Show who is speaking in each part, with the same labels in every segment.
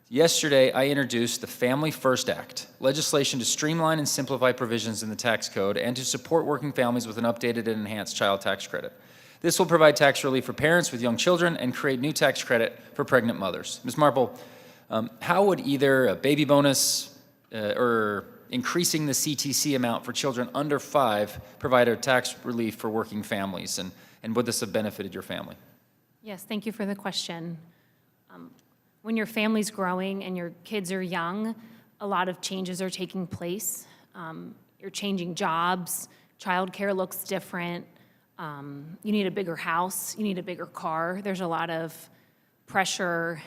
Speaker 1: Yesterday, I introduced the Family First Act, legislation to streamline and simplify provisions in the tax code and to support working families with an updated and enhanced child tax credit. This will provide tax relief for parents with young children and create new tax credit for pregnant mothers. Ms. Marple, how would either a baby bonus or increasing the CTC amount for children under 5 provide a tax relief for working families, and would this have benefited your family?
Speaker 2: Yes, thank you for the question. When your family's growing and your kids are young, a lot of changes are taking place. You're changing jobs, childcare looks different, you need a bigger house, you need a bigger car. There's a lot of pressure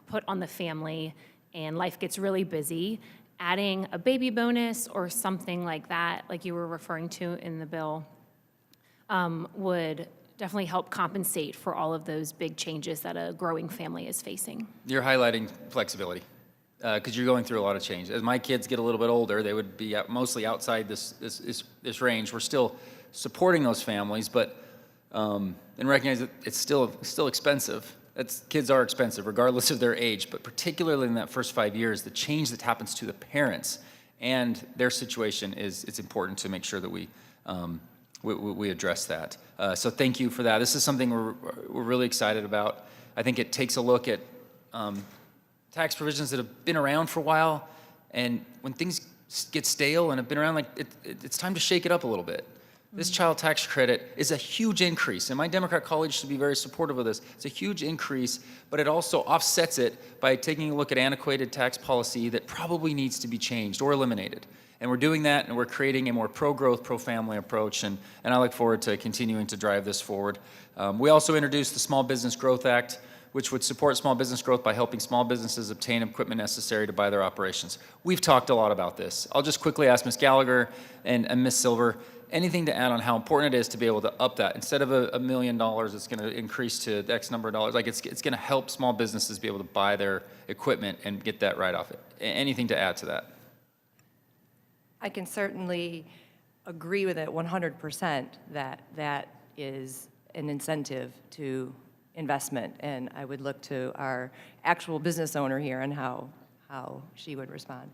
Speaker 2: put on the family, and life gets really busy. Adding a baby bonus or something like that, like you were referring to in the bill, would definitely help compensate for all of those big changes that a growing family is facing.
Speaker 1: You're highlighting flexibility because you're going through a lot of change. As my kids get a little bit older, they would be mostly outside this range. We're still supporting those families, but and recognize that it's still expensive. Kids are expensive regardless of their age, but particularly in that first 5 years, the change that happens to the parents and their situation it's important to make sure that we address that. So thank you for that. This is something we're really excited about. I think it takes a look at tax provisions that have been around for a while, and when things get stale and have been around, it's time to shake it up a little bit. This child tax credit is a huge increase, and my Democrat colleagues should be very supportive of this. It's a huge increase, but it also offsets it by taking a look at antiquated tax policy that probably needs to be changed or eliminated. And we're doing that, and we're creating a more pro-growth, pro-family approach, and I look forward to continuing to drive this forward. We also introduced the Small Business Growth Act, which would support small business growth by helping small businesses obtain equipment necessary to buy their operations. We've talked a lot about this. I'll just quickly ask Ms. Gallagher and Ms. Silver, anything to add on how important it is to be able to up that? Instead of $1 million, it's going to increase to X number of dollars. It's going to help small businesses be able to buy their equipment and get that right off it. Anything to add to that?
Speaker 3: I can certainly agree with it 100% that that is an incentive to investment, and I would look to our actual business owner here and how she would respond.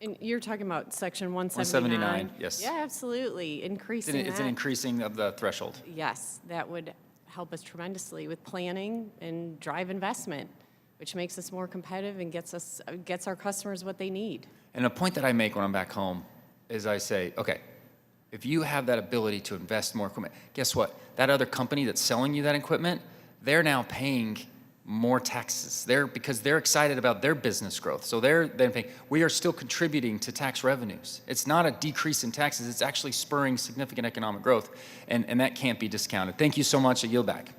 Speaker 4: And you're talking about section 179?
Speaker 1: 179, yes.
Speaker 4: Yeah, absolutely, increasing
Speaker 1: It's an increasing of the threshold.
Speaker 4: Yes, that would help us tremendously with planning and drive investment, which makes us more competitive and gets our customers what they need.
Speaker 1: And a point that I make when I'm back home is I say, okay, if you have that ability to invest more equipment, guess what? That other company that's selling you that equipment, they're now paying more taxes because they're excited about their business growth. So they're then paying. We are still contributing to tax revenues. It's not a decrease in taxes. It's actually spurring significant economic growth, and that can't be discounted. Thank you so much. I yield back.